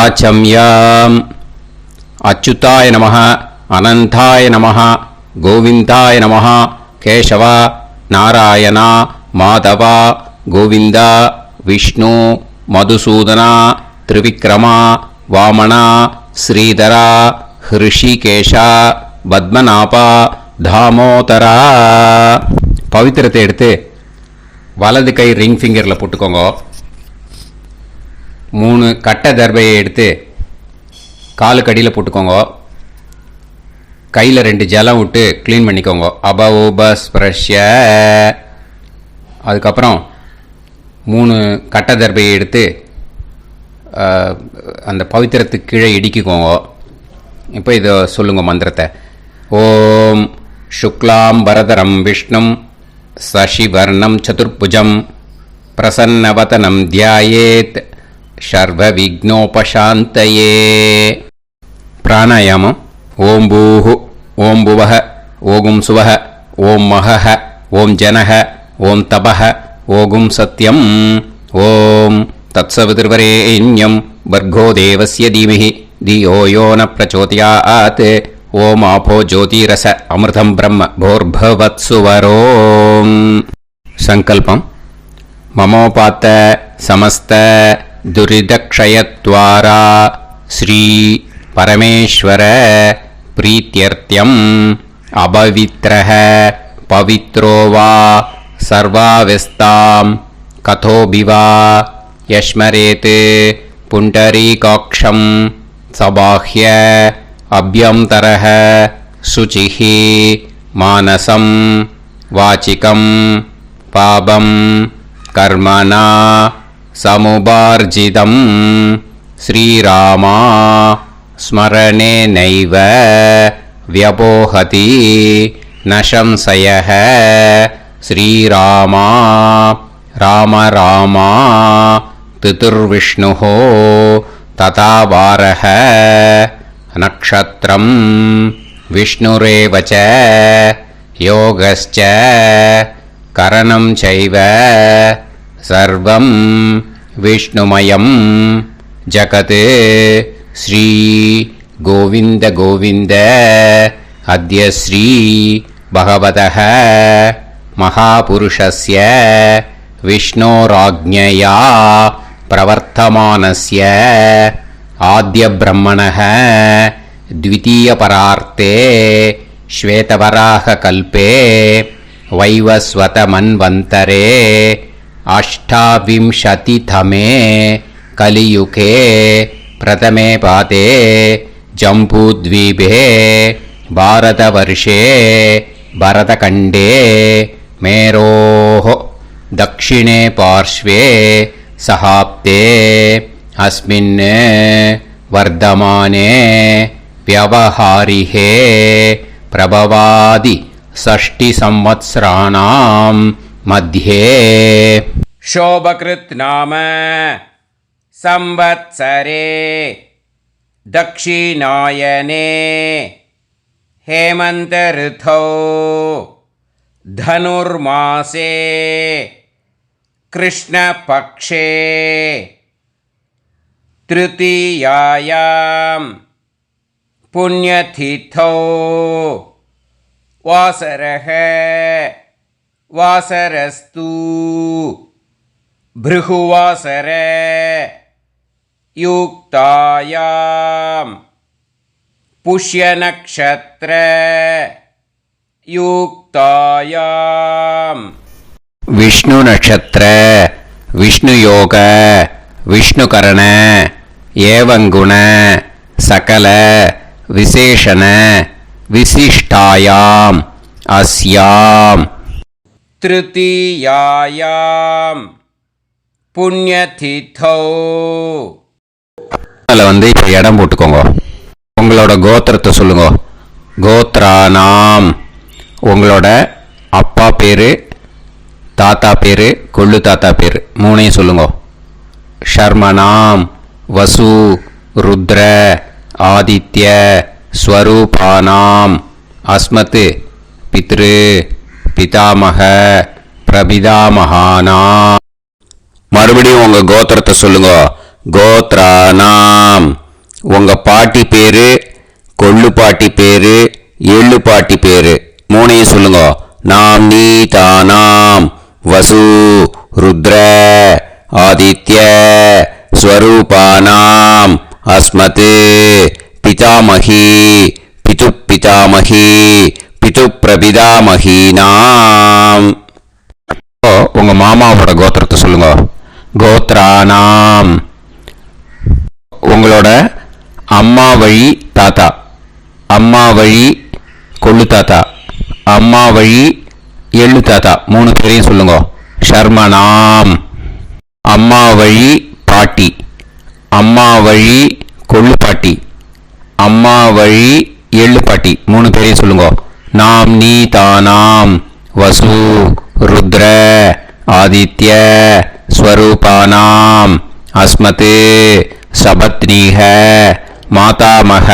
ஆச்சம்யாம். அச்சுதாய நமः, அனந்தாய நமः, கோவிந்தாய நமः, கேசவ, நாராயணா, மாதவா, கோவிந்தா, விஷ்ணு, மதுசூதனா, திரிவிக்ரமா, வாமனா, ஸ்ரீதரா, ஹிருஷிகேஷா, பத்மநாபா, தாமோதரா. பவித்திரத்தை எடுத்து வலது கை ரிங் ஃபிங்கரில் போட்டுக்கோங்க. 3 கட்டை தர்பையை எடுத்து காலுக்கடியில் போட்டுக்கோங்க. கையில் 2 ஜலம் விட்டு க்ளீன் பண்ணிக்கோங்க. அபவோபஸ்பிரஷ்ய. அதுக்கப்புறம் 3 கட்டை தர்பையை எடுத்து அந்த பவித்திரத்துக்கு கீழே இடிக்கிக்கோங்க. இப்போ இதை சொல்லுங்க மந்திரத்தை. ஓம் சுக்லாம் வரதரம் விஷ்ணும் சசிவர்ணம் சதுர்புஜம் பிரசன்னவதனம் தியாயேத் சர்வ விக்னோபசாந்தயே. பிராணாயாமம். ஓம் பூஹு, ஓம் புவஹ, ஓகும் சுவஹ, ஓம் மஹஹ, ஓம் ஜனஹ, ஓம் தபஹ, ஓகும் சத்யம். ஓம் தத்சவிதுர்வரேண்யம் பர்கோ தேவஸ்ய தீமஹி தியோ யோ ந பிரச்சோதயாத். ஓம் ஆபோ ஜோதிரச அமிர்தம் பிரம்ம போர்பவத்சுவரோம். சங்கல்பம். மமோபாத்த சமஸ்த துரிதக்ஷயத்வாரா ஸ்ரீ பரமேஸ்வர பிரீத்யர்த்தியம் அபவித்ரஹ பவித்ரோ வா சர்வாவஸ்தாம் கதோபிவா யஸ்மரேத் புண்டரீகாக்ஷம் சபாஹ்ய அப்யந்தரஹ சுசிஹி மானசம் வாசிகம் பாபம் கர்மணா சமுபார்ஜிதம் ஸ்ரீராமா ஸ்மரணேனைவ வ்யபோஹதி நசம்சயஹ. ஸ்ரீராமா ராம ராமா திதுர்விஷ்ணுः ததா வாரஹ. நக்ஷத்ரம் விஷ்ணுரேவ ச யோகஸ்ச கரணம் சைவ சர்வம் விஷ்ணுமயம் ஜகத். ஸ்ரீ கோவிந்த கோவிந்த அத்ய ஸ்ரீ பகவதः மகாபுருஷஸ்ய விஷ்ணோராஜ்ஞயா பிரவர்த்தமானஸ்ய ஆத்ய பிரம்மணः த்விதீயபரார்த்தே ஸ்வேதவராக கல்பே வைவஸ்வத மன்வந்தரே அஷ்டாவிம்சதிதமே கலியுகே பிரதமே பாதே ஜம்பூத்வீபே பாரதவர்ஷே பரதகண்டே மேரோः தக்ஷிணே பார்ஷ்வே சஹாப்தே அஸ்மின் வர்தமானே व्यवहारिहे प्रभवादि 6 संवत्सराणां मध्ये शोभकृत् नाम संवत्सरे दक्षिणायने हेमन्त ऋतौ धनुर्मासे कृष्णपक्षे तृतीयायां पुण्यतिथौ वासरः वासरस्तु भृगुवासर युक्तायां पुष्यनक्षत्र युक्तायां विष्णु नक्षत्र विष्णु योग विष्णुकरण एवं गुण सकल विशेषण विशिष्टायाम अस्याम तृतीयायाम पुण्यतिथौ. அதில் வந்து இப்போ இடம் போட்டுக்கோங்க. உங்களோட கோத்திரத்தை சொல்லுங்க. கோத்ரானாம் உங்களோட அப்பா பேர், தாத்தா பேர், கொள்ளு தாத்தா பேர் 3ஐயும் சொல்லுங்க. ஷர்மனாம் வசு ருத்ர ஆதித்ய ஸ்வரூபானாம் அஸ்மத் பித்ரு பிதாமக பிரபிதாமகானா. மறுபடியும் உங்கள் கோத்திரத்தை சொல்லுங்க. கோத்ரானாம். உங்கள் பாட்டி பேர், கொள்ளு பாட்டி பேர், எள்ளு பாட்டி பேர் மூணையும் சொல்லுங்க. நாம் நீ தானாம் வசு ருத்ர ஆதித்ய ஸ்வரூபானாம் அஸ்மத் பிதாமகி பிது பிதாமகி பிது பிரபிதாமகீனாம். உங்கள் மாமாவோட கோத்திரத்தை சொல்லுங்க. கோத்ரானாம். உங்களோட அம்மா வழி தாத்தா, அம்மா வழி கொள்ளு தாத்தா, அம்மா வழி எள்ளு தாத்தா மூணு பேரையும் சொல்லுங்க. ஷர்மனாம். அம்மா வழி பாட்டி, அம்மா வழி கொள்ளு பாட்டி, அம்மா வழி எள்ளு பாட்டி மூணு பேரையும் சொல்லுங்க. நாம் நீ தானாம் வசு ருத்ர ஆதித்ய ஸ்வரூபானாம் அஸ்மத் சபத்னீஹ மாதாமக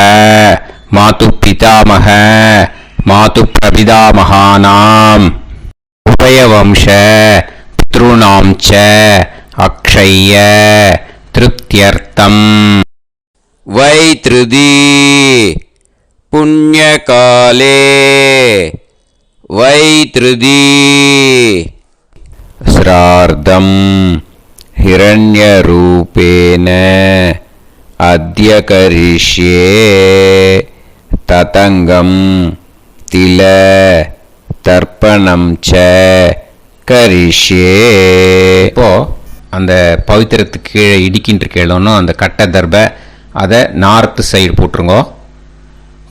மாது பிதாமக மாது பிரபிதாமகானாம் உபயவம்ச பித்ருணாம் ச அக்ஷய்ய திருப்தியர்த்தம். வைத்ருதி புண்ணியகாலே வைத்ருதி ஸ்ரார்த்தம் ஹிரண்யரூபேன அத்ய கரிஷ்யே ததங்கம் தில தர்ப்பணம் ச கரிஷ்யே. இப்போ அந்த பவித்திரத்துக்கு கீழே இடிக்கின்ற கீழே அந்த கட்டை தர்பை அதை நார்த்து சைடு போட்டுருங்க.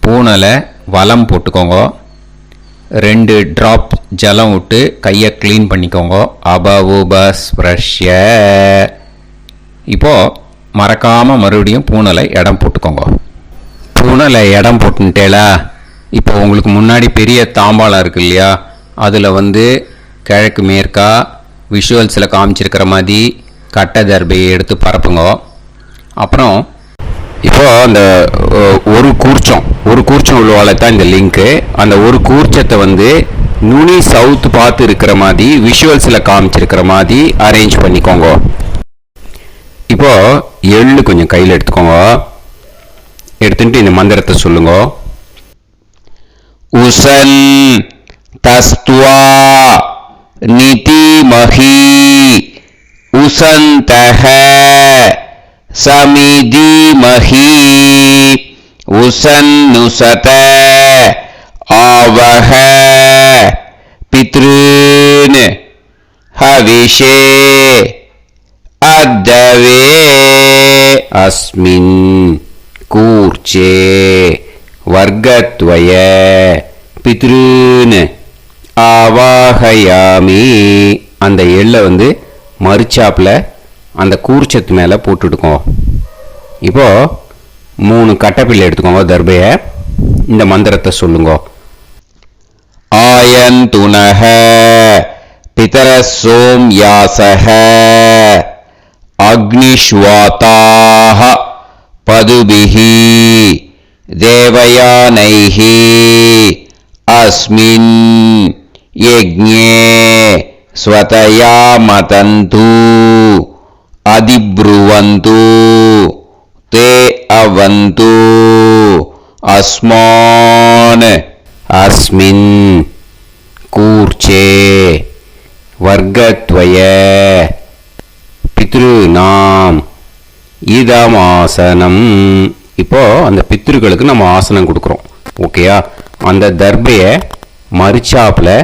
பூனலை வலம் போட்டுக்கோங்க. 2 ட்ராப் ஜலம் விட்டு கையை க்ளீன் பண்ணிக்கோங்க. அபவுபஸ்ப்ரஷ்ய. இப்போது மறக்காமல் மறுபடியும் பூனலை இடம் போட்டுக்கோங்க. பூனலை இடம் போட்டுட்டேலா. இப்போ உங்களுக்கு முன்னாடி பெரிய தாம்பாளம் இருக்கு இல்லையா, அதில் கிழக்கு மேற்கா விஷுவல்ஸில் காமிச்சிருக்கிற மாதிரி கட்டை தர்பையை எடுத்து பரப்புங்க. அப்புறம் இப்போது அந்த ஒரு கூர்ச்சம் உள்ளவாழ தான் இந்த லிங்க்கு. அந்த ஒரு கூர்ச்சத்தை நுனி சவுத்து பார்த்து இருக்கிற மாதிரி விஷுவல்ஸில் காமிச்சிருக்கிற மாதிரி அரேஞ்ச் பண்ணிக்கோங்க. இப்போது எள்ளு கொஞ்சம் கையில் எடுத்துக்கோங்க. எடுத்துட்டு இந்த மந்திரத்தை சொல்லுங்க. உசன் தஸ்துவா நிதிமஹி உசந்தஹ சமிதிமஹி உசன்னுசத ஆவஹ பித்ருன் ஹவிஷே அத்தவே அஸ்மின் கூர்ச்சே வர்க்கத்வய பித்ருன் ஆவாஹயாமி. அந்த எள்ளை மறுச்சாப்பில் அந்த கூர்ச்சத்து மேலே போட்டுடுக்கோங்க. இப்போது 3 கட்டைப்பிள்ளை எடுத்துக்கோங்க தர்பையை. இந்த மந்திரத்தை சொல்லுங்க. ஆயந்துனஹ பிதர சோம்யாசஹ அக்னிஷ்வாதாஹ பதுபிஹி தேவயானைஹி அஸ்மின் யஜ்ஞே ஸ்வதயா மதந்து அதிப்ருவந்து தே அவது அஸ்மான் அஸ்மின் கூர்ச்சே வர்க்கத்வய பித்ருநாம் இதமாசனம். இப்போ அந்த பித்ருக்களுக்கு நம்ம ஆசனம் கொடுக்குறோம். ஓகேயா? அந்த தர்பையை மறுச்சாப்பில்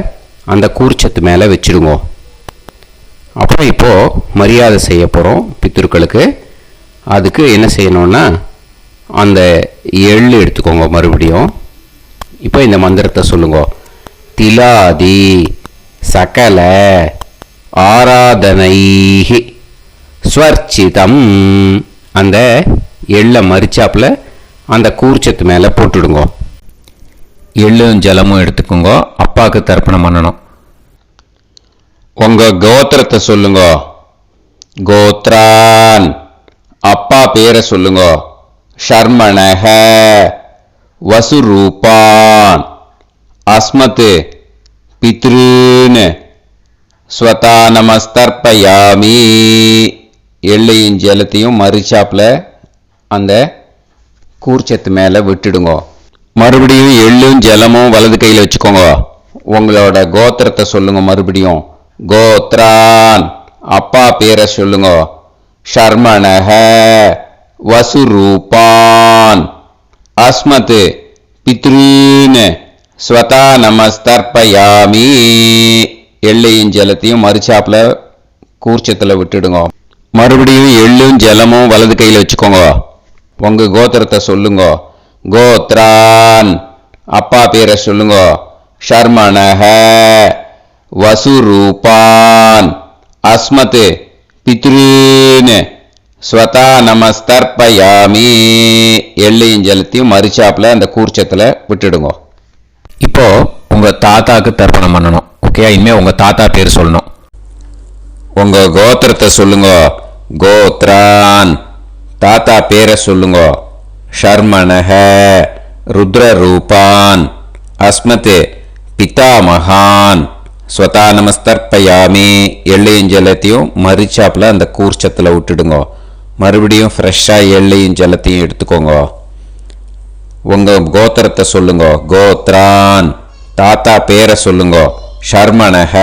அந்த கூர்ச்சத்து மேலே வச்சிடுங்க. அப்புறம் இப்போது மரியாதை செய்ய போகிறோம் பித்ருக்களுக்கு. அதுக்கு என்ன செய்யணும்னா அந்த எள்ளு எடுத்துக்கோங்க மறுபடியும். இப்போ இந்த மந்திரத்தை சொல்லுங்க. திலாதி சகல ஆராதனைஹி ஸ்வர்ச்சிதம். அந்த எள்ளை மரிச்சாப்பில் அந்த கூர்ச்சத்து மேலே போட்டுடுங்க. எள்ளும் ஜலமும் எடுத்துக்கோங்க. அப்பாவுக்கு தர்ப்பணம் பண்ணணும். உங்கள் கோத்திரத்தை சொல்லுங்க. கோத்ரான். அப்பா பேரை சொல்லுங்க. ஷர்மணஹ வசுரூபான் அஸ்மத் பித்ருன் ஸ்வதா நமஸ்தர்ப்பயாமி. எள்ளையும் ஜலத்தையும் மறிச்சாப்பில் அந்த கூர்ச்சத்து மேலே விட்டுடுங்க. மறுபடியும் எள்ளும் ஜலமும் வலது கையில் வச்சுக்கோங்க. உங்களோட கோத்திரத்தை சொல்லுங்க. மறுபடியும் கோத்ரான், அப்பா பேரை சொல்லுங்க. ஷர்மணஹ, வசுரூபான், அஸ்மத், பித்ருன், ஸ்வதா நமஸ்தர்ப்பயாமி. எள்ளையும் ஜலத்தையும் மறுச்சாப்பில் கூர்ச்சத்தில் விட்டுடுங்க. மறுபடியும் எள்ளும் ஜலமும் வலது கையில் வச்சுக்கோங்க. உங்கள் கோத்திரத்தை சொல்லுங்க. கோத்ரான், அப்பா பேரை சொல்லுங்க. ஷர்மணஹ, வசுரூபான், அஸ்மத், பித்ருன், ஸ்வதா நமஸ்தர்ப்பயாமி. எள்ளையும் ஜலத்தையும் மறிச்சாப்பில் அந்த கூர்ச்சத்தில் விட்டுடுங்க. இப்போ உங்கள் தாத்தாக்கு தர்ப்பணம் பண்ணணும். ஓகே, இனிமேல் உங்கள் தாத்தா பேர் சொல்லணும். உங்கள் கோத்திரத்தை சொல்லுங்க. கோத்ரான், தாத்தா பேரை சொல்லுங்க. ஷர்மணஹ, ருத்ரரூபான், அஸ்மத், பிதாமகான், ஸ்வதா நமஸ்தர்ப்பயாமி. எள்ளையும் ஜலத்தையும் மறிச்சாப்பில் அந்த கூர்ச்சத்தில் விட்டுடுங்க. மறுபடியும் ஃப்ரெஷ்ஷாக எள்ளையும் ஜலத்தையும் எடுத்துக்கோங்க. உங்கள் கோத்திரத்தை சொல்லுங்க. கோத்ரான், தாத்தா பேரை சொல்லுங்க. ஷர்மணஹ,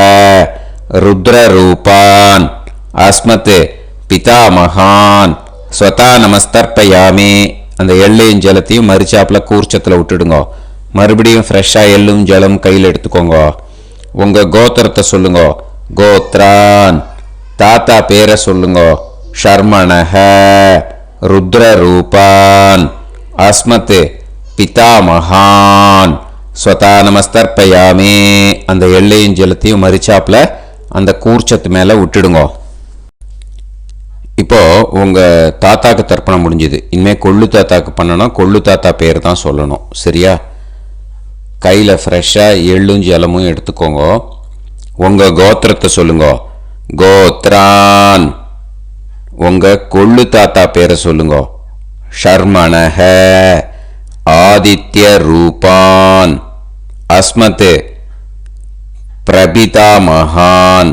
ருத்ரரூபான், அஸ்மத், பிதாமகான், ஸ்வதா நமஸ்தர்ப்பயாமி. அந்த எள்ளையும் ஜலத்தையும் மறிச்சாப்பில் கூர்ச்சத்தில் விட்டுடுங்க. மறுபடியும் ஃப்ரெஷ்ஷாக எள்ளும் ஜலம் கையில் எடுத்துக்கோங்க. உங்கள் கோத்திரத்தை சொல்லுங்க. கோத்ரான், தாத்தா பேரை சொல்லுங்க. ஷர்மணஹ, ருத்ரரூபான், அஸ்மத், பிதாமகான், ஸ்வதா நமஸ்தர்ப்பயாமி. அந்த எள்ளையும் ஜலத்தையும் மறிச்சாப்பில் அந்த கூர்ச்சத்து மேலே விட்டுடுங்க. இப்போது உங்கள் தாத்தாக்கு தர்ப்பணம் முடிஞ்சுது. இனிமேல் கொள்ளு தாத்தாக்கு பண்ணணும். கொள்ளு தாத்தா பேர் தான் சொல்லணும். சரியா? கையில் ஃப்ரெஷ்ஷாக எள்ளும் ஜலமும் எடுத்துக்கோங்க. உங்கள் கோத்திரத்தை சொல்லுங்க. கோத்ரான், உங்கள் கொள்ளு தாத்தா பேரை சொல்லுங்க. ஷர்மணஹ, ஆதித்ய ரூபான், அஸ்மத், பிரபிதாமகான்,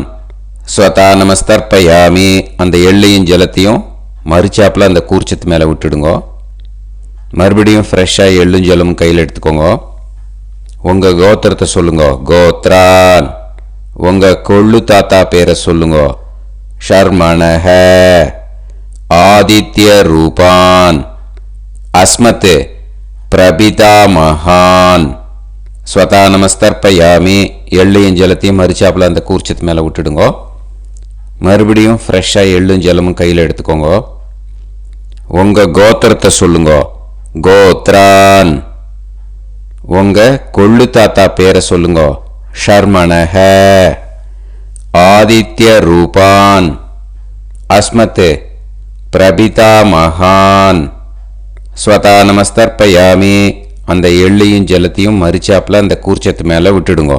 ஸ்வதா நமஸ்தர்ப்பயாமி. அந்த எள்ளையும் ஜலத்தையும் மறிச்சாப்பில் அந்த கூர்ச்சத்து மேலே விட்டுடுங்க. மறுபடியும் ஃப்ரெஷ்ஷாக எள்ளும் ஜலமும் கையில் எடுத்துக்கோங்க. உங்கள் கோத்திரத்தை சொல்லுங்க. கோத்ரான், உங்கள் கொள்ளு தாத்தா பேரை சொல்லுங்க. ஷர்மணஹ, ஆதித்ய ரூபான், அஸ்மத், பிரபிதாமகான், ஸ்வதா நமஸ்தர்ப்பயாமி. எள்ளையும் ஜலத்தையும் மறிச்சாப்பில் அந்த கூர்ச்சத்து மேலே விட்டுடுங்க. மறுபடியும் ஃப்ரெஷ்ஷாக எள்ளும் ஜலமும் கையில் எடுத்துக்கோங்க. உங்கள் கோத்திரத்தை சொல்லுங்க. கோத்ரான், உங்கள் கொள்ளு தாத்தா பேரை சொல்லுங்க. ஷர்மணஹ, ஆதித்ய ரூபான், அஸ்மத், பிரபிதாமகான், ஸ்வதா நமஸ்தர்ப்பயாமி. அந்த எள்ளையும் ஜலத்தையும் மறிச்சாப்பில் அந்த கூர்ச்சத்து மேலே விட்டுடுங்க.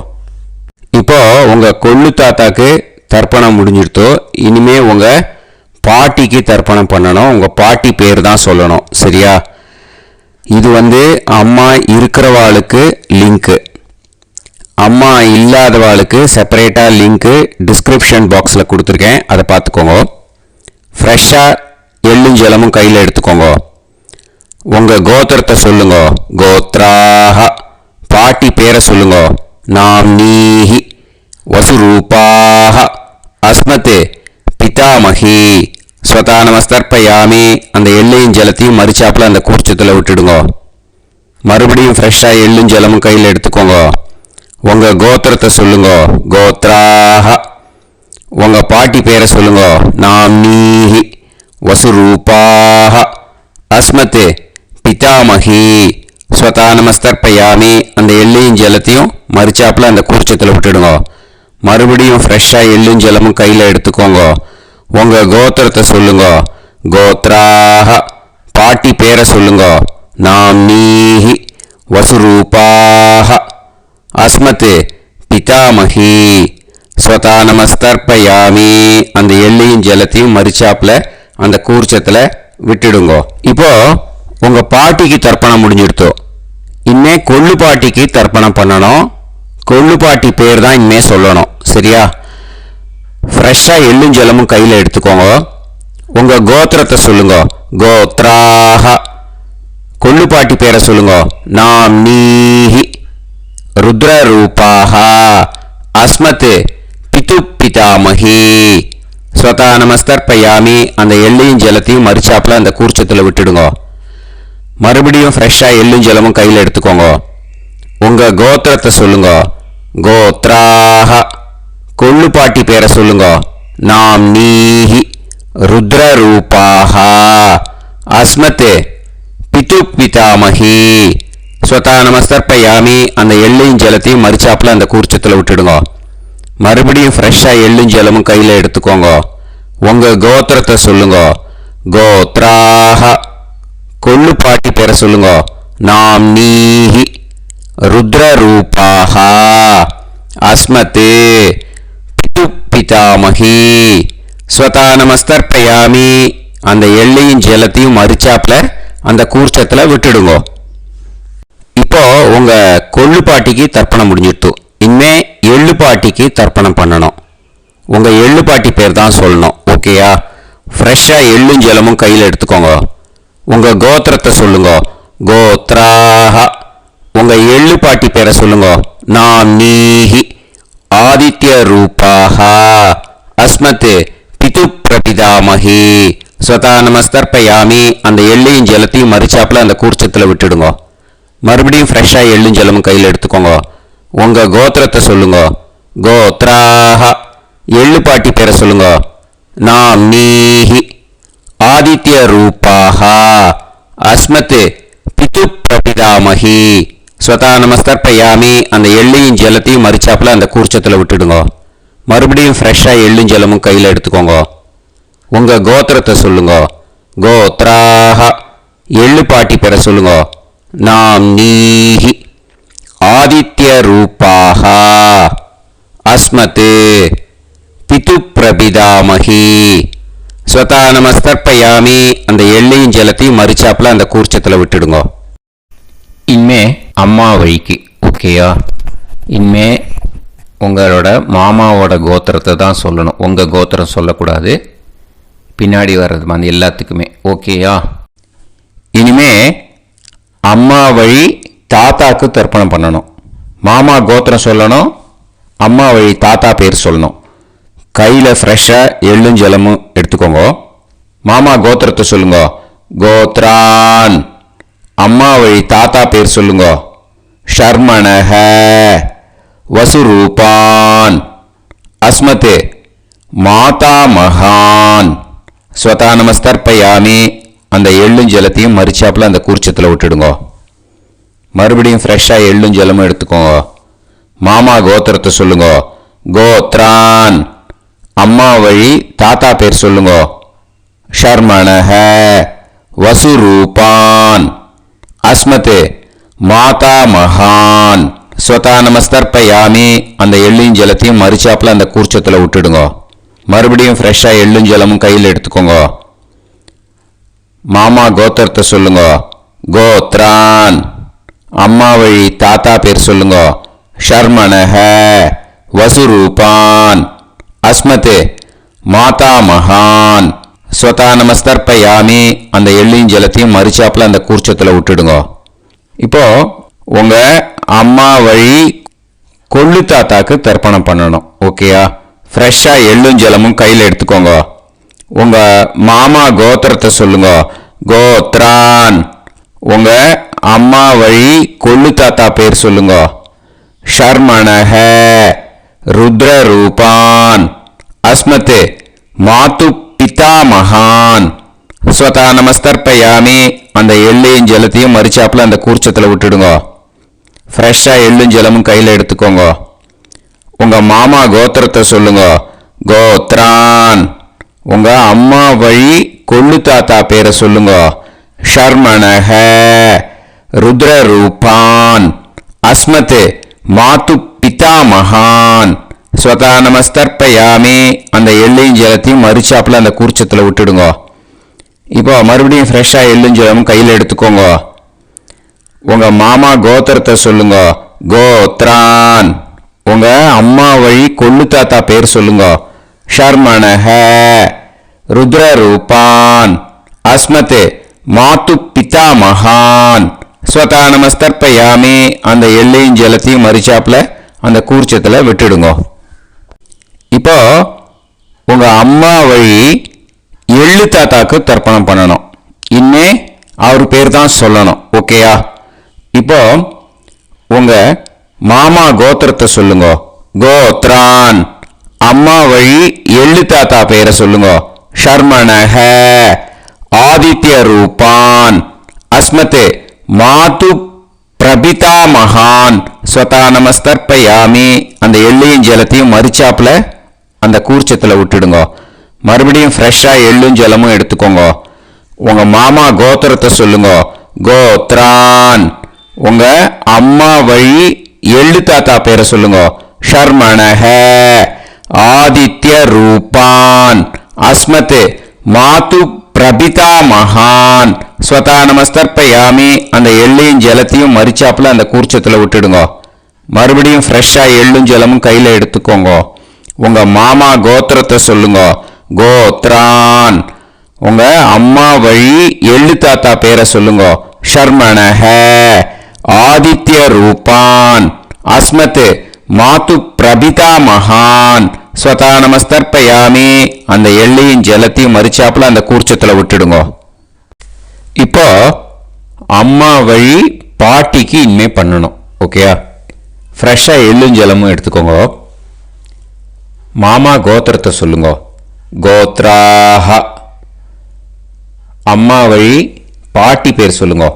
இப்போ உங்கள் கொள்ளு தாத்தாக்கு தர்ப்பணம் முடிஞ்சிடுத்தோ. இனிமே உங்கள் பாட்டிக்கு தர்ப்பணம் பண்ணணும். உங்கள் பாட்டி பேர் தான் சொல்லணும். சரியா? இது அம்மா இருக்கிறவாளுக்கு லிங்க்கு, அம்மா இல்லாதவாளுக்கு செப்பரேட்டாக லிங்க்கு டிஸ்கிரிப்ஷன் பாக்ஸில் கொடுத்துருக்கேன். அதை பார்த்துக்கோங்க. ஃப்ரெஷ்ஷாக எள்ளும் ஜலமும் கையில் எடுத்துக்கோங்க. உங்கள் கோத்திரத்தை சொல்லுங்க. கோத்ராஹ, பாட்டி பேரை சொல்லுங்க. நாம்னீஹி, வசுரூபாஹ, அஸ்மத், பிதாமகி, ஸ்வதா நமஸ்தர்ப்பயாமி. அந்த எள்ளையும் ஜலத்தையும் மறிச்சாப்பில் அந்த கூர்ச்சத்தில் விட்டுடுங்க. மறுபடியும் ஃப்ரெஷ்ஷாக எள்ளும் ஜலமும் கையில் எடுத்துக்கோங்க. உங்கள் கோத்திரத்தை சொல்லுங்க. கோத்ராஹ, உங்கள் பாட்டி பேரை சொல்லுங்க. நாம்னீஹி, வசுரூபாஹ, அஸ்மத், பிதாமகி, ஸ்வதா நமஸ்தர்ப்பயாமி. அந்த எள்ளையும் ஜலத்தையும் மறிச்சாப்பில் அந்த கூர்ச்சத்தில் விட்டுடுங்க. மறுபடியும் ஃப்ரெஷ்ஷாக எள்ளும் ஜலமும் கையில் எடுத்துக்கோங்க. உங்கள் கோத்திரத்தை சொல்லுங்க. கோத்ராஹ, பாட்டி பேரை சொல்லுங்க. நாம்னீஹி, வசுரூபாஹ, அஸ்மத், பிதாமகி, ஸ்வதா நமஸ்தர்ப்பயாமி. அந்த எள்ளையும் ஜலத்தையும் மறிச்சாப்பில் அந்த கூர்ச்சத்தில் விட்டுடுங்க. இப்போ உங்கள் பாட்டிக்கு தர்ப்பணம் முடிஞ்சிடுத்தோ. இனிமே கொள்ளு பாட்டிக்கு தர்ப்பணம் பண்ணணும். கொள்ளு பாட்டி பேர் தான் இனிமே சொல்லணும். சரியா? ஃப்ரெஷ்ஷாக எள்ளும் ஜலமும் கையில் எடுத்துக்கோங்க. உங்க கோத்திரத்தை சொல்லுங்க. கோத்ராஹ. கொள்ளுப்பாட்டி பேரை சொல்லுங்க. நாம் நீஹி. ருத்ரரூபாஹ. அஸ்மத் பிது பிதாமகி. ஸ்வதா நமஸ்தர்ப்பயாமி. அந்த எள்ளையும் ஜலத்தையும் மறிச்சாப்புல அந்த கூர்ச்சத்தில் விட்டுடுங்க. மறுபடியும் ஃப்ரெஷ்ஷாக எள்ளும் ஜலமும் கையில் எடுத்துக்கோங்க. உங்க கோத்திரத்தை சொல்லுங்க. கோத்ராஹ. கொள்ளுப்பாட்டி பேரை சொல்லுங்க. நாம் நீஹி. ருத்ரரூபாஹ. அஸ்மத் பிது பிதாமகி. ஸ்வதா நமஸ்தர்ப்பயாமி. அந்த எள்ளையும் ஜலத்தையும் மறிச்சாப்புல அந்த கூர்ச்சத்தில் விட்டுடுங்க. மறுபடியும் ஃப்ரெஷ்ஷாக எள்ளும் ஜலமும் கையில் எடுத்துக்கோங்க. உங்க கோத்திரத்தை சொல்லுங்க. கோத்ராஹ. கொள்ளுப்பாட்டி பேரை சொல்லுங்க. நாம் நீஹி. ருத்ரரூபாஹ. அஸ்மத் பிது பிதாமகி. ஸ்வதா நமஸ்தர்ப்பயாமி. அந்த எள்ளையும் ஜலத்தையும் மறிச்சாப்புல அந்த கூர்ச்சத்தில் விட்டுடுங்க. இப்போ உங்க கொள்ளுப்பாட்டிக்கு தர்ப்பணம் முடிஞ்சிட்டு இனிமே எள்ளுப்பாட்டிக்கு தர்ப்பணம் பண்ணணும். உங்க எள்ளுப்பாட்டி பேர் தான் சொல்லணும். ஓகேயா? ஃப்ரெஷ்ஷாக எள்ளும் ஜலமும் கையில் எடுத்துக்கோங்க. உங்க கோத்திரத்தை சொல்லுங்க. கோத்ராஹ. உங்க எள்ளுப்பாட்டி பேரை சொல்லுங்க. நாம் நீஹி. ஆதித்ய ரூபாஹ. அஸ்மத் பிது பிரபிதாமகி. ஸ்வதா நமஸ்தர்ப்பயாமி. அந்த எள்ளையும் ஜலத்தையும் மறிச்சாப்புல அந்த கூர்ச்சத்தில் விட்டுடுங்க. மறுபடியும் ஃப்ரெஷ்ஷாக எள்ளும் ஜலமும் கையில் எடுத்துக்கோங்க. உங்க கோத்திரத்தை சொல்லுங்க. கோத்ராஹ. எள்ளுப்பாட்டி பேரை சொல்லுங்க. நாம் நீஹி. ஆதித்ய ரூபாஹ. அஸ்மத் பிது பிரபிதாமகி. ஸ்வதா நமஸ்தர்ப்பயாமி. அந்த எள்ளையும் ஜலத்தையும் மறிச்சாப்புல அந்த கூர்ச்சத்தில் விட்டுடுங்க. மறுபடியும் ஃப்ரெஷ்ஷாக எள்ளும் ஜலமும் கையில் எடுத்துக்கோங்க. உங்க கோத்திரத்தை சொல்லுங்க. கோத்ராஹ. எள்ளுப்பாட்டி பேரை சொல்லுங்க. நாம் நீஹி. ஆதித்ய ரூபாஹ. அஸ்மத் பிது பிரபிதாமகி. ஸ்வதா நமஸ்தர்ப்பயாமி. அந்த எள்ளையும் ஜலத்தையும் மறிச்சாப்புல அந்த கூர்ச்சத்தில் விட்டுடுங்க. இனிமே அம்மா வழிக்கு. ஓகேயா? இனிமே உங்களோட மாமாவோட கோத்திரத்தை தான் சொல்லணும். உங்கள் கோத்திரம் சொல்லக்கூடாது. பின்னாடி வர்றது வந்து எல்லாத்துக்குமே. ஓகேயா? இனிமே அம்மா வழி தாத்தாக்கு தர்ப்பணம் பண்ணணும். மாமா கோத்திரம் சொல்லணும். அம்மா வழி தாத்தா பேர் சொல்லணும். கையில் ஃப்ரெஷ்ஷாக எள்ளும் ஜலமும் எடுத்துக்கோங்க. மாமா கோத்திரத்தை சொல்லுங்க. கோத்ரான். அம்மா வழி தாத்தா பேர் சொல்லுங்க. ஷர்மணஹ. வசுரூபான். அஸ்மத் மாதா மகான். ஸ்வதா நமஸ்தர்ப்பயாமி. அந்த எள்ளும் ஜலத்தையும் மறிச்சாப்புல அந்த கூர்ச்சத்தில் விட்டுடுங்க. மறுபடியும் ஃப்ரெஷ்ஷாக எள்ளும் ஜலமும் எடுத்துக்கோங்க. மாமா கோத்திரத்தை சொல்லுங்க. கோத்ரான். அம்மா வழி தாத்தா பேர் சொல்லுங்க. ஷர்மணஹ. வசுரூபான். அஸ்மத் மாதா மகான். ஸ்வதா நமஸ்தர்ப்பயாமி. அந்த எள்ளும் ஜலத்தையும் மறிச்சாப்புல அந்த கூர்ச்சத்தில் விட்டுடுங்க. மறுபடியும் ஃப்ரெஷ்ஷாக எள்ளும் ஜலமும் கையில் எடுத்துக்கோங்க. மாமா கோத்திரத்தை சொல்லுங்க. கோத்ரான். அம்மா வழி தாத்தா பேர் சொல்லுங்க. ஷர்மணஹ. வசுரூபான். அஸ்மத் மாதா மகான். ஸ்வதா நமஸ்தர்ப்பயாமி. அந்த எள்ளையும் ஜலத்தையும் மறிச்சாப்புல அந்த கூர்ச்சத்தில் விட்டுடுங்க. இப்போ உங்க அம்மா வழி கொள்ளு தாத்தாக்கு தர்ப்பணம் பண்ணணும். ஓகேயா? ஃப்ரெஷ்ஷாக எள்ளும் ஜலமும் கையில் எடுத்துக்கோங்க. உங்க மாமா கோத்திரத்தை சொல்லுங்க. கோத்ரான். உங்க அம்மா வழி கொள்ளு தாத்தா பேர் சொல்லுங்க. ஷர்மணஹ. ருத்ரரூபான். அஸ்மத் மாது பிதாமகான். ஸ்வதா நமஸ்தர்ப்பயாமி. அந்த எள்ளையும் ஜலத்தையும் மறிச்சாப்புல அந்த கூர்ச்சத்தில் விட்டுடுங்க. ஃப்ரெஷ்ஷாக எள்ளும் ஜலமும் கையில் எடுத்துக்கோங்க. உங்க மாமா கோத்திரத்தை சொல்லுங்க. கோத்ரான். உங்க அம்மா வழி கொள்ளு தாத்தா பேரை சொல்லுங்க. ஷர்மணஹ. ருத்ரரூபான். அஸ்மத் மாது பிதாமகான். ஸ்வதா நமஸ்தர்ப்பயாமி. அந்த எள்ளையும் ஜலத்தையும் மறிச்சாப்புல அந்த கூர்ச்சத்தில் விட்டுடுங்க. இப்போ மறுபடியும் ஃப்ரெஷ்ஷாக எள்ளும் ஜலமும் கையில் எடுத்துக்கோங்க. உங்க மாமா கோத்திரத்தை சொல்லுங்க. கோத்ரான். உங்க அம்மா வழி கொள்ளு தாத்தா பேர் சொல்லுங்க. ஷர்மணஹ. ருத்ரரூபான் அஸ்மத் மாது பிதாமகான் ஸ்வதா நமஸ்தர்ப்பயாமி. அந்த எள்ளையும் ஜலத்தையும் மறிச்சாப்புல அந்த கூர்ச்சத்தில் விட்டுடுங்க. இப்போ உங்க அம்மா வழி எள்ளு தாத்தாக்கு தர்ப்பணம் பண்ணணும். இன்னே அவர் பேர் தான் சொல்லணும். ஓகேயா? இப்போ உங்க மாமா கோத்திரத்தை சொல்லுங்க. கோத்ரான். அம்மா வழி எள்ளு தாத்தா பேரை சொல்லுங்க. ஷர்மணஹ ஆதித்ய ரூபான் அஸ்மத் மாது பிரபிதா மகான் ஸ்வதா நமஸ்தர்ப்பயாமி. அந்த எள்ளையும் ஜலத்தையும் மறிச்சாப்புல அந்த கூர்ச்சத்தில் விட்டுடுங்க. மறுபடியும் ஃப்ரெஷ்ஷாக எள்ளும் ஜலமும் எடுத்துக்கோங்க. உங்க மாமா கோத்திரத்தை சொல்லுங்க. கோத்ரான். உங்க அம்மா வழி எள்ளு தாத்தா பேரை சொல்லுங்க. ஷர்மணஹ ஆதித்ய ரூபான் அஸ்மத் மாது பிரபிதா மகான் ஸ்வதா நமஸ்தர்ப்பயாமி. அந்த எள்ளையும் ஜலத்தையும் மறிச்சாப்புல அந்த கூர்ச்சத்தில் விட்டுடுங்க. மறுபடியும் ஃப்ரெஷ்ஷாக எள்ளும் ஜலமும் கையில் எடுத்துக்கோங்க. உங்க மாமா கோத்திரத்தை சொல்லுங்க. கோத்ரான். உங்க அம்மா வழி எள்ளு தாத்தா பேரை சொல்லுங்க. ஷர்மணஹ ஆதித்ய ரூபான் அஸ்மத் மாது பிரபிதா மகான் ஸ்வதா நமஸ்தர்ப்பயாமி. அந்த எள்ளையும் ஜலத்தையும் மறிச்சாப்புல அந்த கூர்ச்சத்தில் விட்டுடுங்க. இப்போ அம்மா வழி பாட்டிக்கு இனிமே பண்ணணும். ஓகேயா? ஃப்ரெஷ்ஷாக எள்ளும் ஜலமும் எடுத்துக்கோங்க. மாமா கோத்திரத்தை சொல்லுங்க. கோத்ராஹ. அம்மா வழி பாட்டி பேர் சொல்லுங்க.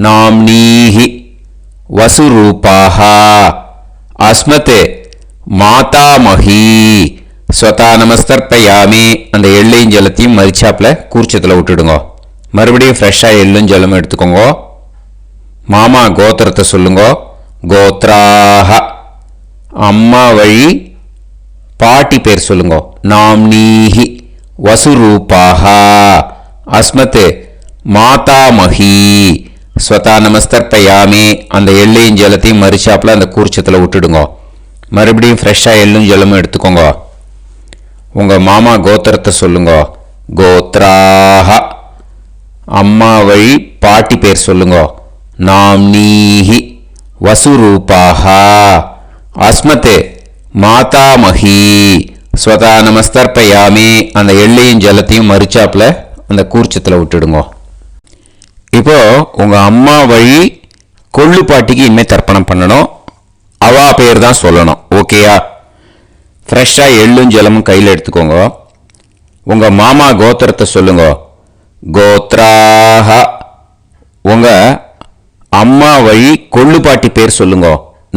நாம்னீஹி வசுரூபாஹ அஸ்மத் மாதாமஹி ஸ்வதா நமஸ்தர்ப்பயாமி. அந்த எள்ளையும் ஜலத்தையும் மறிச்சாப்புல கூர்ச்சத்தில் விட்டுடுங்க. மறுபடியும் ஃப்ரெஷ்ஷாக எள்ளும் ஜலமும் எடுத்துக்கோங்க. மாமா கோத்திரத்தை சொல்லுங்க. கோத்ராஹ. அம்மா வழி பாட்டி பேர் சொல்லுங்க. நாம்னீஹி வசுரூபாஹ அஸ்மத் மாதாமஹி ஸ்வதா நமஸ்தர்ப்பயாமி. அந்த எள்ளையும் ஜலத்தையும் மறிச்சாப்புல அந்த கூர்ச்சத்தில் விட்டுடுங்க. மறுபடியும் ஃப்ரெஷ்ஷாக எள்ளும் ஜலமும் எடுத்துக்கோங்க. உங்கள் மாமா கோத்திரத்தை சொல்லுங்க. கோத்ராஹ. அம்மா வழி பாட்டி பேர் சொல்லுங்க. நாம்னீஹி வசுரூபாஹ அஸ்மத் மாதாமஹி ஸ்வதா நமஸ்தர்ப்பயாமி. அந்த எள்ளையும் ஜலத்தையும் மறிச்சாப்புல அந்த கூர்ச்சத்தில் விட்டுடுங்க. இப்போ உங்க அம்மா வழி கொள்ளு பாட்டிக்கு இனிமேல் தர்ப்பணம் பண்ணணும். அவா பேர் தான் சொல்லணும். ஓகேயா? ஃப்ரெஷ்ஷாக எள்ளும் ஜலமும் கையில் எடுத்துக்கோங்க. உங்க மாமா கோத்திரத்தை சொல்லுங்க. கோத்ராஹ. உங்க அம்மா வழி கொள்ளு பாட்டி பேர் சொல்லுங்க.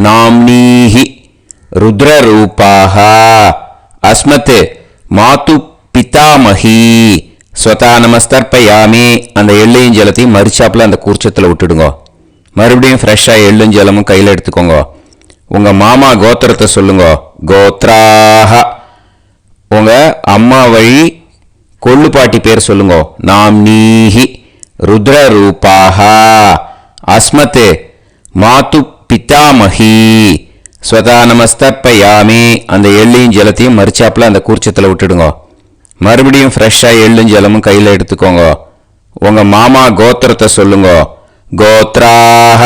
நாம்னீஹி ருத்ரரூபாஹ அஸ்மத் மாது பிதாமஹி ஸ்வதா நமஸ்தர்ப்பயாமி. அந்த எள்ளையும் ஜலத்தையும் மறிச்சாப்புல அந்த கூர்ச்சத்தில் விட்டுடுங்க. மறுபடியும் ஃப்ரெஷ்ஷாக எள்ளும் ஜலமும் கையில் எடுத்துக்கோங்க. உங்க மாமா கோத்திரத்தை சொல்லுங்க. கோத்ராஹ. உங்க அம்மா வழி கொள்ளு பாட்டி பேர் சொல்லுங்க. நாம்னீஹி ருத்ரரூபாஹ அஸ்மத் மாது பிதாமஹி ஸ்வதா நமஸ்தர்ப்பயாமி. அந்த எள்ளையும் ஜலத்தையும் மறிச்சாப்புல அந்த கூர்ச்சத்தில் விட்டுடுங்க. மறுபடியும் ஃப்ரெஷ்ஷாக எள்ளும் ஜலமும் கையில் எடுத்துக்கோங்க. உங்க மாமா கோத்திரத்தை சொல்லுங்க. கோத்ராஹ.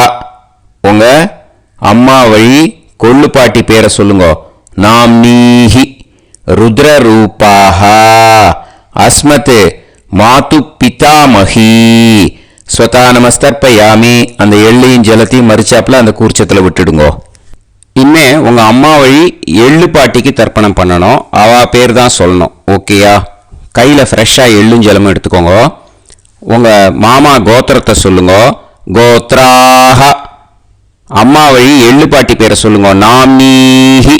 உங்க அம்மா வழி கொள்ளு பாட்டி பேரை சொல்லுங்க. நாம்னீஹி ருத்ரரூபாஹ அஸ்மத் மாது பிதாமஹி ஸ்வதா நமஸ்தர்ப்பயாமி. அந்த எள்ளையும் ஜலத்தையும் மறிச்சாப்புல அந்த கூர்ச்சத்தில் விட்டுடுங்க. இனிமே உங்க அம்மா வழி எள்ளு பாட்டிக்கு தர்ப்பணம் பண்ணணும். அவா பேர் தான் சொல்லணும். ஓகேயா? கையில் ஃப்ரெஷ்ஷாக எள்ளும் ஜலமும் எடுத்துக்கோங்க. உங்க மாமா கோத்திரத்தை சொல்லுங்க. கோத்ராஹ. அம்மா வழி எள்ளு பாட்டி பேரை சொல்லுங்க. நாம்னீஹி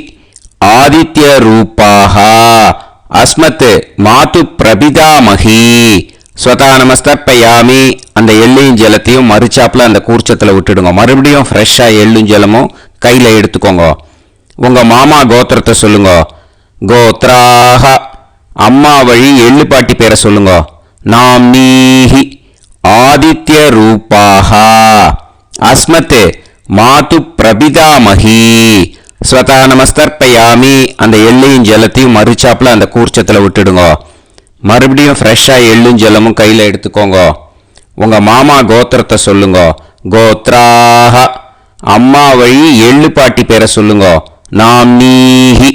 ஆதித்ய ரூபாஹ அஸ்மத் மாது பிரபிதாமஹி ஸ்வதா நமஸ்தர்ப்பயாமி. அந்த எள்ளையும் ஜலத்தையும் மறிச்சாப்புல அந்த கூர்ச்சத்தில் விட்டுடுங்க. மறுபடியும் ஃப்ரெஷ்ஷாக எள்ளும் ஜலமும் கையில் எடுத்துக்கோங்க. உங்க மாமா கோத்திரத்தை சொல்லுங்க. கோத்ராஹ. அம்மா வழி எள்ளு பாட்டி பேரை சொல்லுங்க. நாம்னீஹி ஆதித்ய ரூபாஹ அஸ்மத் மாது பிரபிதாமஹி ஸ்வதா நமஸ்தர்ப்பயாமி. அந்த எள்ளையும் ஜலத்தையும் மறிச்சாப்புல அந்த கூர்ச்சத்தில் விட்டுடுங்க. மறுபடியும் ஃப்ரெஷ்ஷாக எள்ளும் ஜலமும் கையில் எடுத்துக்கோங்க. உங்கள் மாமா கோத்திரத்தை சொல்லுங்க. கோத்ராக. அம்மா வழி எள்ளு பாட்டி பேரை சொல்லுங்க. நாம்னீஹி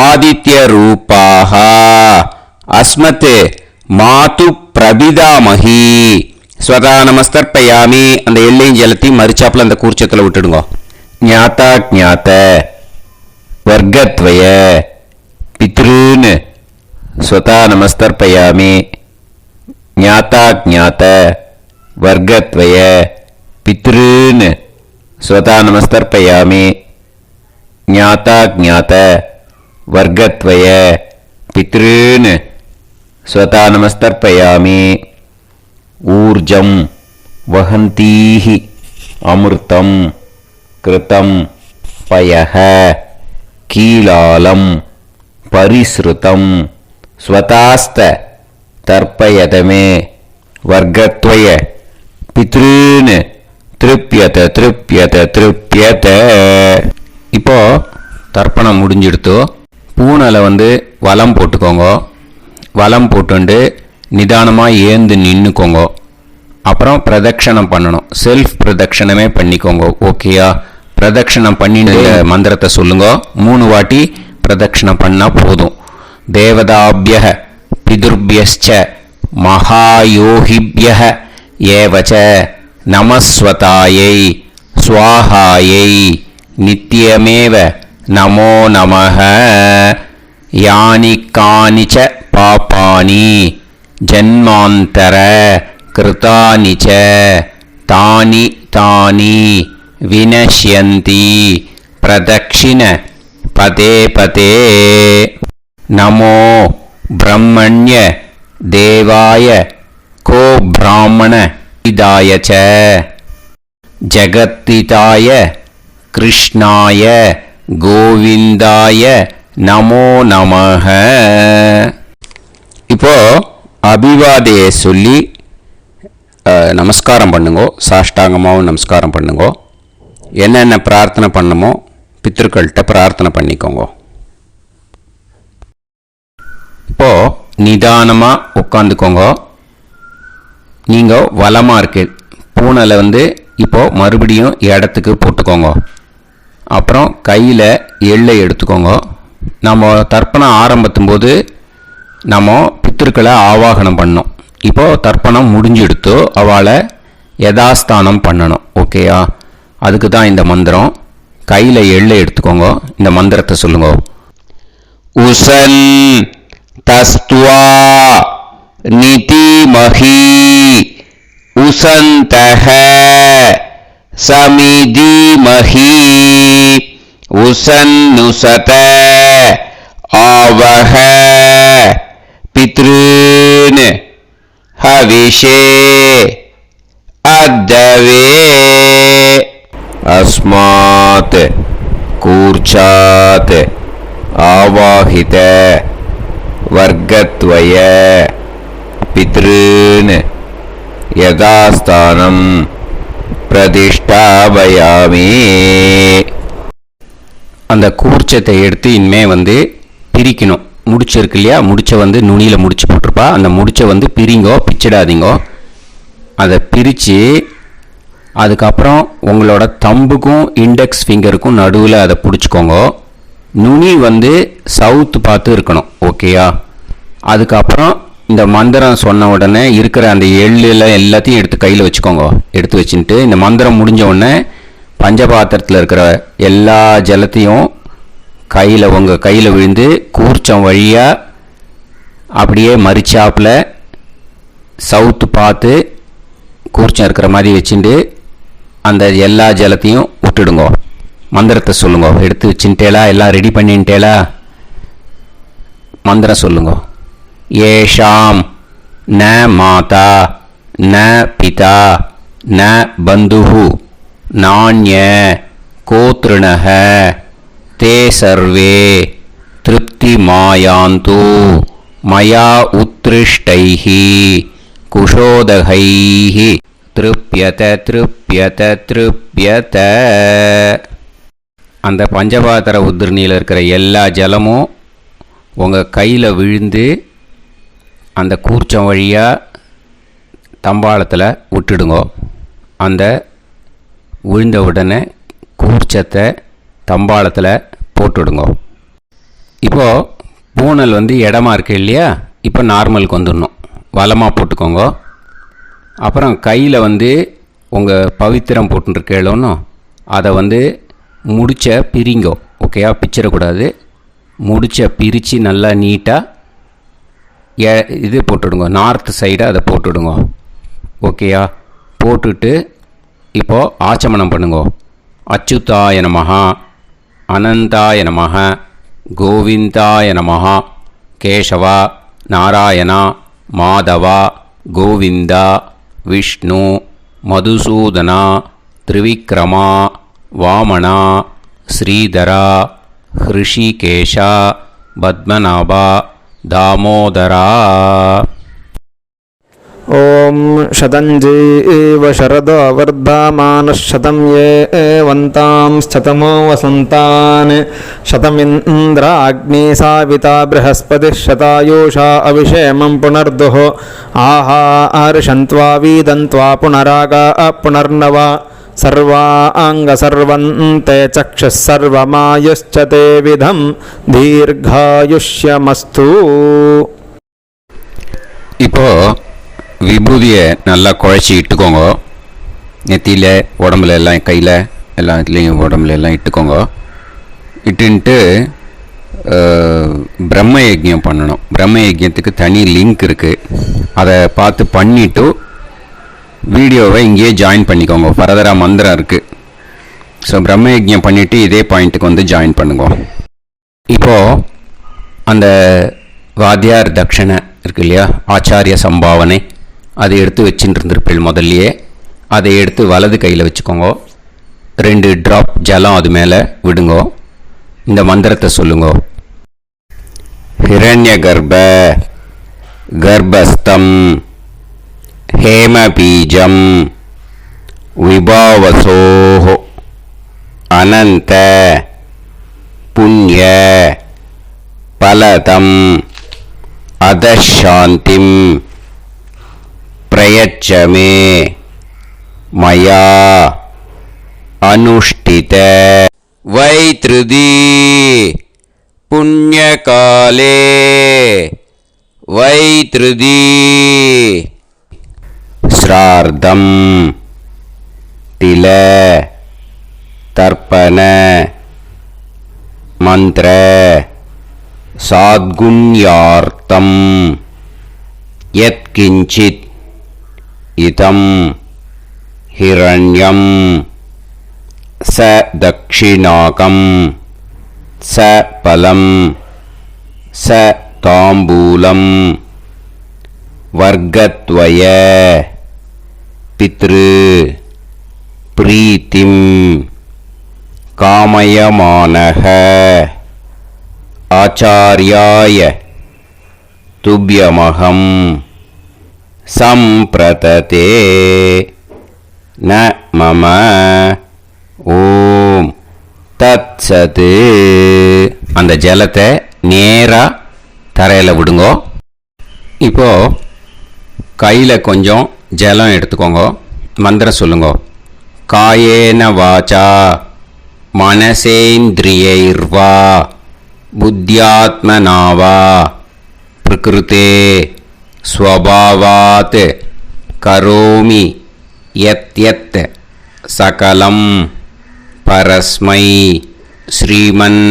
ஆதித்ய ரூபாக. அஸ்மத் மாது பிரபிதாமஹி. ஸ்வதா நமஸ்தர்ப்பயாமி. அந்த எள்ளையும் ஜலத்தையும் மறிச்சாப்புல அந்த கூர்ச்சத்தில் விட்டுடுங்க. ஞாத்தா ஜாத்த வர்க்கத்வய பித்ருன்னு ஸ்வதா நமஸ்தர்ப்பயாமி. ஞாத்தா ஜாத்த வர்க்கத்வய பித்ருன்னு ஸ்வதா நமஸ்தர்ப்பயாமி. ஞாத்தா ஜாத்த வர்க்கத்வய பித்ருன்னு ஸ்வதா நமஸ்தர்ப்பயாமி. ஊர்ஜம் வஹந்தீஹி அமிர்தம் கிருதம் பயஹ கீலாலம் பரிஸ்ருதம் ஸ்வதாஸ்த தர்ப்பயதமே வர்க்கத்வய பித்ருன்னு திருப்யத திருப்யத திருப்யத. இப்போ தர்ப்பணம் முடிஞ்சிடுத்தோ. பூனலை வலம் போட்டுக்கோங்க. வலம் போட்டுண்டு நிதானமாக ஏந்து நின்றுக்கோங்க. அப்புறம் பிரதட்சணம் பண்ணணும். செல்ஃப் பிரதட்சணமே பண்ணிக்கோங்க. ஓகேயா? பிரதட்சணம் பண்ணிட்டு மந்திரத்தை சொல்லுங்க. 3 வாட்டி பிரதட்சணம் பண்ணால் போதும். தேவதாபிய பிதுர்பியஸ்ச மகாயோகிபிய ஏவச்ச நமஸ்வதாயை ஸ்வாஹாயை நித்யமேவ நமோ நமஹ. யானி கானிச்ச பாபானி ஜன்மாந்தர கிருதானி ச தானி தானி வினஷ்யந்தி பிரதக்ஷிண பதே பதே. நமோ பிரம்மண்ய தேவாய கோ பிராமண இதாய ச ஜகத்திதாய கிருஷ்ணாய கோவிந்தாய நமோ நமஹ. இப்போ அபிவாதையை சொல்லி நமஸ்காரம் பண்ணுங்கோ. சாஷ்டாங்கமாகவும் நமஸ்காரம் பண்ணுங்கோ. என்னென்ன பிரார்த்தனை பண்ணமோ பித்ருக்கள்கிட்ட பிரார்த்தனை பண்ணிக்கோங்க. இப்போ நிதானமாக உட்காந்துக்கோங்க. நீங்கள் வலமாக இருக்கு பூனலை இப்போ மறுபடியும் இடத்துக்கு போட்டுக்கோங்க. அப்புறம் கையில் எள்ளை எடுத்துக்கோங்க. நம்ம தர்ப்பணம் ஆரம்பித்தும் போது நம்ம பித்திருக்களை ஆவாகனம் பண்ணோம். இப்போது தர்ப்பணம் முடிஞ்செடுத்து அவளை யதாஸ்தானம் பண்ணணும். ஓகேயா? அதுக்கு தான் இந்த மந்திரம். கையில் எள்ளை எடுத்துக்கோங்க. இந்த மந்திரத்தை சொல்லுங்க. உசன் தஸ்துவா நிதிமஹி உசந்தஹ சமிதிமஹி உசன்னுசத ஆவஹ பித்ருன் ஹவிஷே அத்தவே. அஸ்மாத் கூர்ச்சாத் ஆவாஹித வர்க்கத்வய பித்ருன் யதாஸ்தானம் பிரதிஷ்டாபயாமி. அந்த கூர்ச்சத்தை எடுத்து இனிமே பிரிக்கணும். முடிச்சிருக்கு இல்லையா? முடிச்ச நுனியில் முடிச்சு போட்டிருப்பா. அந்த முடிச்ச பிரிங்கோ, பிச்சிடாதீங்கோ. அதை பிரித்து அதுக்கப்புறம் உங்களோட தம்புக்கும் இண்டெக்ஸ் ஃபிங்கருக்கும் நடுவில் அதை பிடிச்சிக்கோங்க. நுனி சவுத்து பார்த்து இருக்கணும். ஓகேயா? அதுக்கப்புறம் இந்த மந்திரம் சொன்ன உடனே இருக்கிற அந்த எள்ளில் எல்லாத்தையும் எடுத்து கையில் வச்சுக்கோங்க. எடுத்து வச்சுட்டு இந்த மந்திரம் முடிஞ்ச உடனே பஞ்சபாத்திரத்தில் இருக்கிற எல்லா ஜலத்தையும் உங்கள் கையில் விழுந்து கூர்ச்சம் வழியாக அப்படியே மறிச்சாப்பில் சவுத்து பார்த்து கூர்ச்சம் இருக்கிற மாதிரி வச்சுட்டு அந்த எல்லா ஜலத்தையும் விட்டுடுங்க. மந்திரத்தை சொல்லுங்க. எடுத்து வச்சுட்டேலா? எல்லாம் ரெடி பண்ணிட்டேலா? மந்திரம் சொல்லுங்க. ஏஷாம் ந மாதா ந பிதா ந பந்துஹு நாண்ய கோத்ருணஹ தே சர்வே திருப்தி மாயாந்து மயா உத்ருஷ்டைஹி குஷோதகைஹி திருப்யத திருப்யத திருப்யத. அந்த பஞ்சபாத்திர உதிரணியில் இருக்கிற எல்லா ஜலமும் உங்கள் கையில் விழுந்து அந்த கூர்ச்சம் வழியாக தம்பாளத்தில் விட்டுடுங்கோ. அந்த விழுந்த உடனே கூர்ச்சத்தை தம்பாளத்தில் போட்டுடுங்கோ. இப்போது பூனல் இடமா இருக்கு இல்லையா, இப்போ நார்மலுக்கு வந்துடணும். வலமாக போட்டுக்கோங்க. அப்புறம் கையில் உங்கள் பவித்திரம் போட்டுருக்கேளோன்னு அதை முடிச்ச பிரிங்கோ. ஓகேயா, பிச்சிடக்கூடாது. முடிச்ச பிரித்து நல்லா நீட்டாக இது போட்டுடுங்க. நார்த் சைடை அதை போட்டுடுங்க. ஓகேயா, போட்டுட்டு இப்போது ஆச்சமனம் பண்ணுங்க. அச்சுதாய நமஹ, அனந்தாய நமஹ, கோவிந்தாய நமஹ, கேசவா, நாராயணா, மாதவா, கோவிந்தா, விஷ்ணு, மதுசூதனா, திரிவிக்ரமா, வாமனா, ஸ்ரீதரா, ஹிருஷிகேஷா, பத்மநாபா, தாமோதரா. ॐ शतञ्जीव शरदो वर्धमानः शतं ये एवन्तां शतमो वसन्तान् शतमिन्द्राग्नी साविता बृहस्पतिः शतायुषा अभिषेमं पुनर्दुः आहार्षन्त्वा वीदन्त्वा पुनरागा पुनर्नव सर्वाङ्गसर्वन्ते चक्षुः सर्वमायुश्च ते विधं दीर्घायुष्यमस्तु. இப்போது விபூதியை நல்லா குழச்சி இட்டுக்கோங்க. நெத்தியில், உடம்புல எல்லாம், கையில் எல்லாத்துலேயும் உடம்புல எல்லாம் இட்டுக்கோங்க. இட்டுன்ட்டு பிரம்ம யஜ்யம் பண்ணணும். பிரம்ம யஜ்யத்துக்கு தனி லிங்க் இருக்குது. அதை பார்த்து பண்ணிவிட்டு வீடியோவை இங்கேயே ஜாயின் பண்ணிக்கோங்க. ஃபர்தராக மந்திரம் இருக்குது. ஸோ பிரம்ம யஜ்யம் பண்ணிவிட்டு இதே பாயிண்ட்டுக்கு ஜாயின் பண்ணுங்க. இப்போது அந்த வாத்தியார் தட்சணை இருக்கு இல்லையா, ஆச்சாரிய சம்பாவனை, அதை எடுத்து வச்சுட்டு இருந்திருப்பேன் முதல்லையே. அதை எடுத்து வலது கையில் வச்சுக்கோங்க. 2 ட்ராப் ஜலம் அது மேலே விடுங்கோ. இந்த மந்திரத்தை சொல்லுங்க. ஹிரண்ய கர்ப்ப கர்ப்பஸ்தம் ஹேமபீஜம் விபாவசோஹ அனந்த புண்ணிய பலதம் அதசாந்திம் பிரயச்சமே மயா அனுஷ்டித வைத்ருதி புண்ணியகாலே வைத்ருதி ஸ்ரார்த்தம் தில தர்ப்பண மந்திர சாத்குண்யார்த்தம் யத்கிஞ்சித் இதம் ஹிரண்யம் ச தக்ஷிணாகம் ச பலம் ச தாம்பூலம் வர்க்கத்வய பித்ரு பிரீத்திம் காமயமானஹ ஆச்சார்யாய துப்யமகம் சம்பிரததே ந மம ஓம் தத்சத். அந்த ஜலத்தை நேராக தரையில் விடுங்கோ. இப்போது கையில் கொஞ்சம் ஜலம் எடுத்துக்கோங்க. மந்திரம் சொல்லுங்க. காயேன வாச்சா மனசேந்திரியைர்வா புத்தியாத்மனாவா பிரகிருதே ஸ்வபாவாத் கரோமி யத் யத் சகலம் பரஸ்மை ஸ்ரீமன்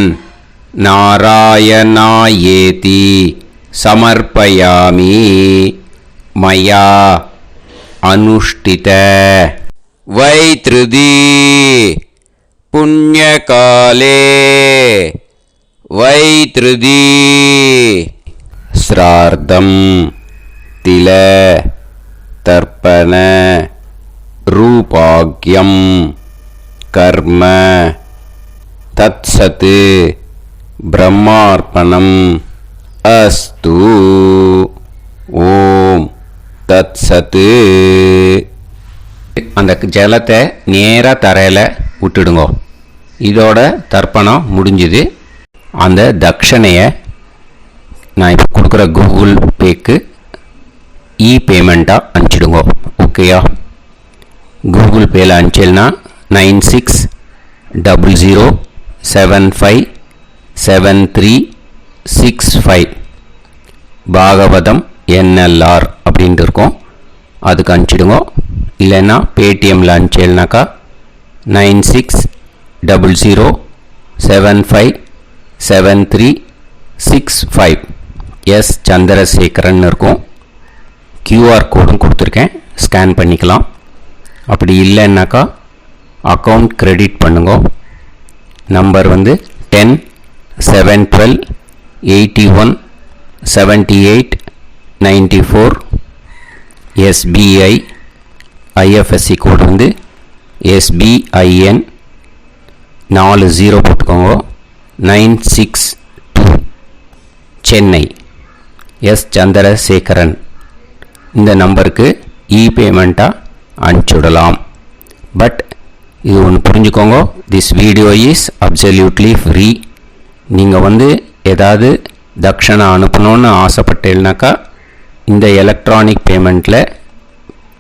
நாராயணாயேதி சமர்ப்பயாமி மயா அனுஷ்டித வைத்ருதி புண்ணியகாலே வைத்ருதி ஸ்ரார்த்தம் தில தர்ப்பண ரூபாக்யம் கர்ம தத்சத் பிரம்மார்ப்பணம் அஸ்து. ஓம் தத்சத். அந்த ஜலத்தை நேராக தரையில் விட்டுடுங்கோ. இதோட தர்ப்பணம் முடிஞ்சுது. அந்த தட்சணையை நான் இப்போ கொடுக்குற கூகுள் பேக்கு பேமெண்ட்டாக அனுப்பிச்சிடுங்க. ஓகேயா? கூகுள் பேயில் அனுப்பிச்சேன்னா 9600757365 பாகவதம் NLR அப்படின்ட்டு இருக்கும். அதுக்கு அனுப்பிச்சிடுங்க. இல்லைன்னா பேடிஎம்மில் அனுப்பிச்சேன்னாக்கா 9600757365 எஸ் சந்திரசேகரன் இருக்கும். கியூஆர் கோடும் கொடுத்துருக்கேன், ஸ்கேன் பண்ணிக்கலாம். அப்படி இல்லைன்னாக்கா அக்கௌண்ட் கிரெடிட் பண்ணுங்க. நம்பர் வந்து 1071817894 SBI. ஐஎஃப்எஸ்சி கோடு வந்து SBIN 40 போட்டுக்கோங்க. 962 சென்னை. எஸ் சந்திரசேகரன். இந்த நம்பருக்கு பேமெண்ட்டாக அனுப்பிச்சுடலாம். பட் இது ஒன்று புரிஞ்சுக்கோங்க, this video is absolutely free. நீங்கள் வந்து ஏதாவது தட்சணை அனுப்பணும்னு ஆசைப்பட்டேன்னாக்கா இந்த எலக்ட்ரானிக் பேமெண்ட்டில்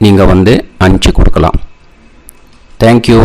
நீங்கள் வந்து அனுப்பிச்சி கொடுக்கலாம். தேங்க்யூ.